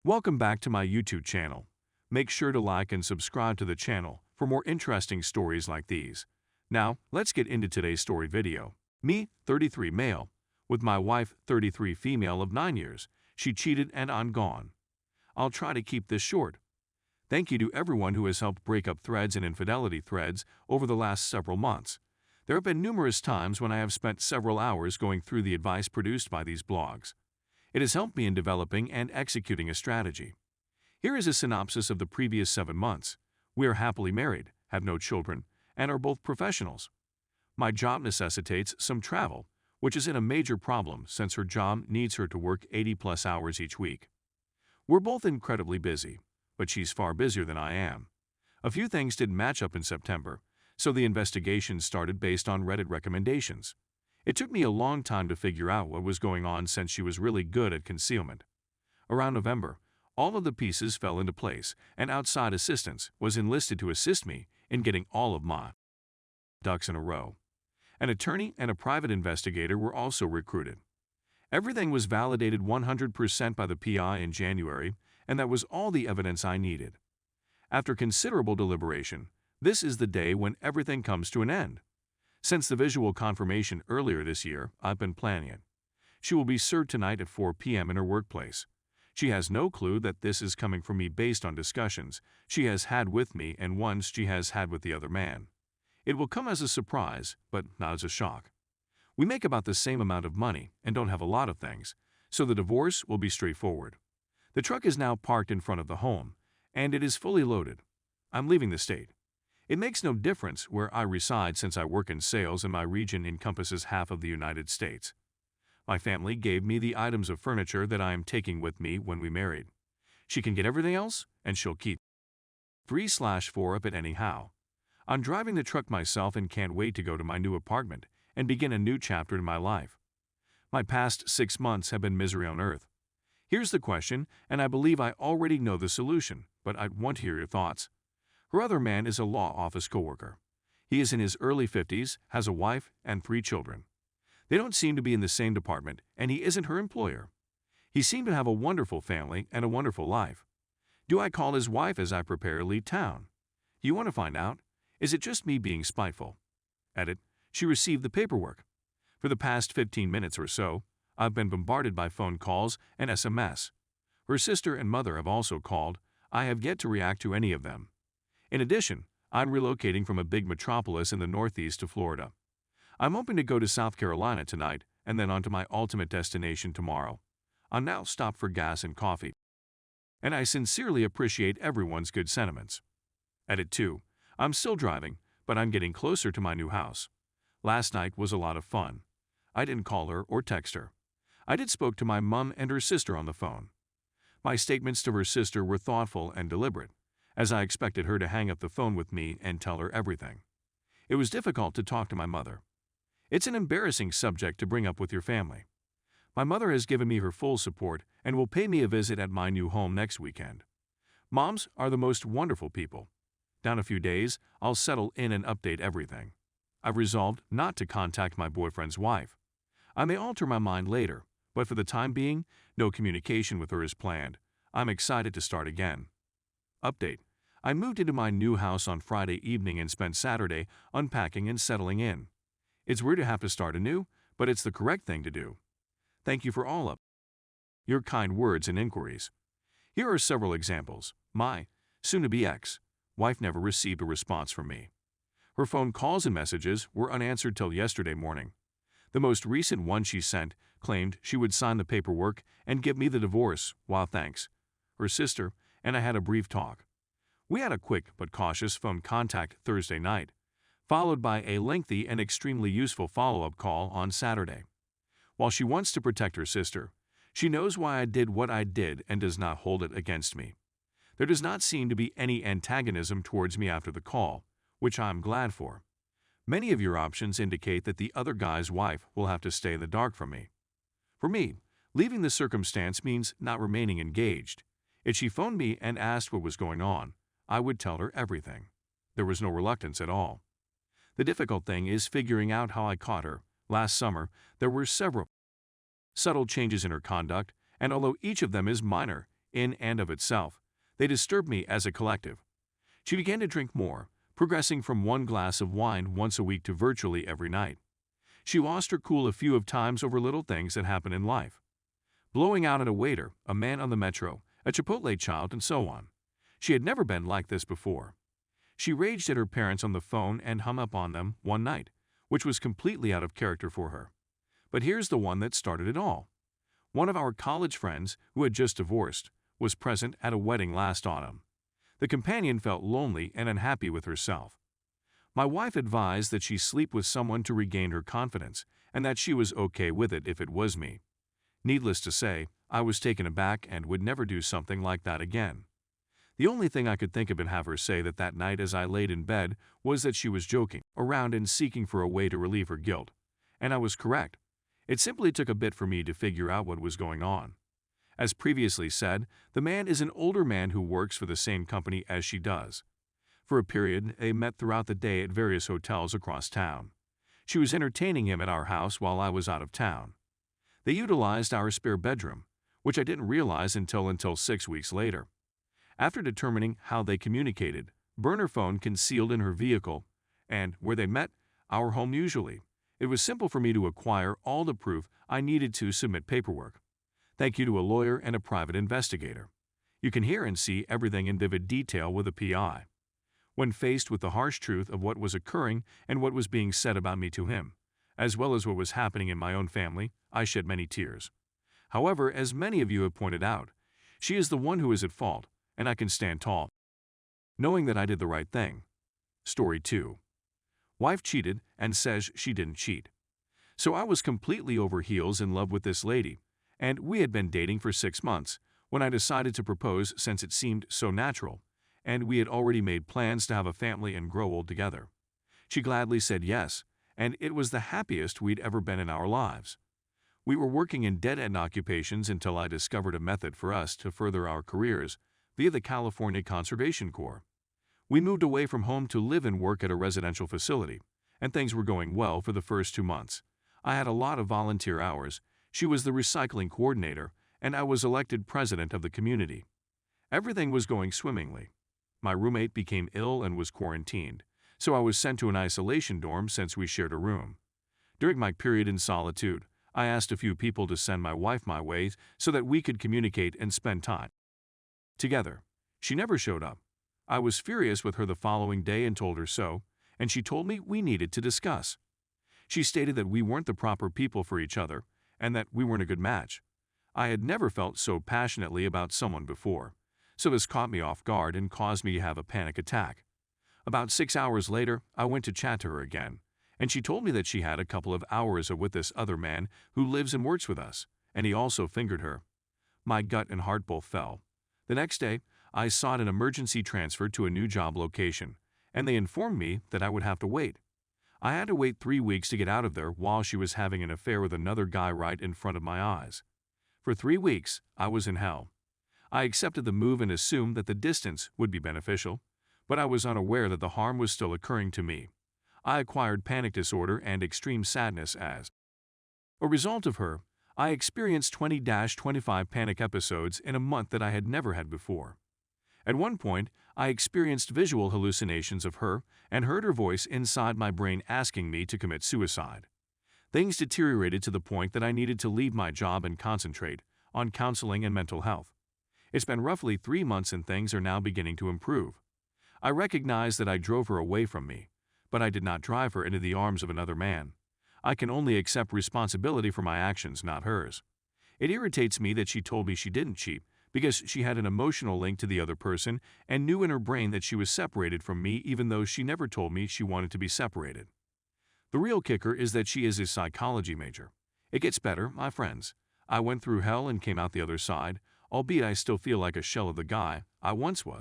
Welcome back to my YouTube channel. Make sure to like and subscribe to the channel for more interesting stories like these. Now, let's get into today's story video. Me, 33 male, with my wife, 33 female of 9 years. She cheated and I'm gone. I'll try to keep this short. Thank you to everyone who has helped break up threads and infidelity threads over the last several months. There have been numerous times when I have spent several hours going through the advice produced by these blogs. It has helped me in developing and executing a strategy. Here is a synopsis of the previous 7 months. We are happily married, have no children, and are both professionals. My job necessitates some travel, which isn't a major problem since her job needs her to work 80+ hours each week. We're both incredibly busy, but she's far busier than I am. A few things didn't match up in September, so the investigation started based on Reddit recommendations. It took me a long time to figure out what was going on since she was really good at concealment. Around November, all of the pieces fell into place, and outside assistance was enlisted to assist me in getting all of my ducks in a row. An attorney and a private investigator were also recruited. Everything was validated 100% by the PI in January, and that was all the evidence I needed. After considerable deliberation, this is the day when everything comes to an end. Since the visual confirmation earlier this year, I've been planning it. She will be served tonight at 4 p.m. in her workplace. She has no clue that this is coming from me based on discussions she has had with me and ones she has had with the other man. It will come as a surprise, but not as a shock. We make about the same amount of money and don't have a lot of things, so the divorce will be straightforward. The truck is now parked in front of the home, and it is fully loaded. I'm leaving the state. It makes no difference where I reside since I work in sales and my region encompasses half of the United States. My family gave me the items of furniture that I am taking with me when we married. She can get everything else, and she'll keep 3/4 of it anyhow. I'm driving the truck myself and can't wait to go to my new apartment and begin a new chapter in my life. My past 6 months have been misery on earth. Here's the question, and I believe I already know the solution, but I want to hear your thoughts. Her other man is a law office coworker. He is in his early 50s, has a wife and 3 children. They don't seem to be in the same department, and he isn't her employer. He seemed to have a wonderful family and a wonderful life. Do I call his wife as I prepare to leave town? Do you want to find out? Is it just me being spiteful? Edit. She received the paperwork. For the past 15 minutes or so, I've been bombarded by phone calls and SMS. Her sister and mother have also called. I have yet to react to any of them. In addition, I'm relocating from a big metropolis in the Northeast to Florida. I'm hoping to go to South Carolina tonight and then on to my ultimate destination tomorrow. I'll now stop for gas and coffee. And I sincerely appreciate everyone's good sentiments. Edit 2. I'm still driving, but I'm getting closer to my new house. Last night was a lot of fun. I didn't call her or text her. I did spoke to my mom and her sister on the phone. My statements to her sister were thoughtful and deliberate, as I expected her to hang up the phone with me and tell her everything. It was difficult to talk to my mother. It's an embarrassing subject to bring up with your family. My mother has given me her full support and will pay me a visit at my new home next weekend. Moms are the most wonderful people. Down a few days, I'll settle in and update everything. I've resolved not to contact my boyfriend's wife. I may alter my mind later, but for the time being, no communication with her is planned. I'm excited to start again. Update. I moved into my new house on Friday evening and spent Saturday unpacking and settling in. It's weird to have to start anew, but it's the correct thing to do. Thank you for all of your kind words and inquiries. Here are several examples. My soon-to-be ex-wife never received a response from me. Her phone calls and messages were unanswered till yesterday morning. The most recent one she sent claimed she would sign the paperwork and give me the divorce, while thanks. Her sister and I had a brief talk. We had a quick but cautious phone contact Thursday night, followed by a lengthy and extremely useful follow-up call on Saturday. While she wants to protect her sister, she knows why I did what I did and does not hold it against me. There does not seem to be any antagonism towards me after the call, which I'm glad for. Many of your options indicate that the other guy's wife will have to stay in the dark from me. For me, leaving the circumstance means not remaining engaged. If she phoned me and asked what was going on, I would tell her everything. There was no reluctance at all. The difficult thing is figuring out how I caught her. Last summer, there were several subtle changes in her conduct, and although each of them is minor, in and of itself, they disturbed me as a collective. She began to drink more, progressing from one glass of wine once a week to virtually every night. She lost her cool a few of times over little things that happen in life. Blowing out at a waiter, a man on the metro, a Chipotle child, and so on. She had never been like this before. She raged at her parents on the phone and hung up on them one night, which was completely out of character for her. But here's the one that started it all. One of our college friends, who had just divorced, was present at a wedding last autumn. The companion felt lonely and unhappy with herself. My wife advised that she sleep with someone to regain her confidence, and that she was okay with it if it was me. Needless to say, I was taken aback and would never do something like that again. The only thing I could think of and have her say that night as I laid in bed was that she was joking around and seeking for a way to relieve her guilt. And I was correct. It simply took a bit for me to figure out what was going on. As previously said, the man is an older man who works for the same company as she does. For a period, they met throughout the day at various hotels across town. She was entertaining him at our house while I was out of town. They utilized our spare bedroom, which I didn't realize until 6 weeks later. After determining how they communicated, burner phone concealed in her vehicle, and where they met, our home usually, it was simple for me to acquire all the proof I needed to submit paperwork. Thank you to a lawyer and a private investigator. You can hear and see everything in vivid detail with a PI. When faced with the harsh truth of what was occurring and what was being said about me to him, as well as what was happening in my own family, I shed many tears. However, as many of you have pointed out, she is the one who is at fault, and I can stand tall, knowing that I did the right thing. Story 2. Wife cheated and says she didn't cheat. So I was completely over heels in love with this lady, and we had been dating for 6 months when I decided to propose since it seemed so natural, and we had already made plans to have a family and grow old together. She gladly said yes, and it was the happiest we'd ever been in our lives. We were working in dead-end occupations until I discovered a method for us to further our careers via the California Conservation Corps. We moved away from home to live and work at a residential facility, and things were going well for the first 2 months. I had a lot of volunteer hours. She was the recycling coordinator, and I was elected president of the community. Everything was going swimmingly. My roommate became ill and was quarantined, so I was sent to an isolation dorm since we shared a room. During my period in solitude, I asked a few people to send my wife my way so that we could communicate and spend time together. She never showed up. I was furious with her the following day and told her so, and she told me we needed to discuss. She stated that we weren't the proper people for each other and that we weren't a good match. I had never felt so passionately about someone before, so this caught me off guard and caused me to have a panic attack. About 6 hours later, I went to chat to her again, and she told me that she had a couple of hours with this other man who lives and works with us, and he also fingered her. My gut and heart both fell. The next day, I sought an emergency transfer to a new job location, and they informed me that I would have to wait. I had to wait 3 weeks to get out of there while she was having an affair with another guy right in front of my eyes. For 3 weeks, I was in hell. I accepted the move and assumed that the distance would be beneficial, but I was unaware that the harm was still occurring to me. I acquired panic disorder and extreme sadness as a result of her. I experienced 20-25 panic episodes in a month that I had never had before. At one point, I experienced visual hallucinations of her and heard her voice inside my brain asking me to commit suicide. Things deteriorated to the point that I needed to leave my job and concentrate on counseling and mental health. It's been roughly 3 months and things are now beginning to improve. I recognize that I drove her away from me, but I did not drive her into the arms of another man. I can only accept responsibility for my actions, not hers. It irritates me that she told me she didn't cheat because she had an emotional link to the other person and knew in her brain that she was separated from me even though she never told me she wanted to be separated. The real kicker is that she is a psychology major. It gets better, my friends. I went through hell and came out the other side, albeit I still feel like a shell of the guy I once was.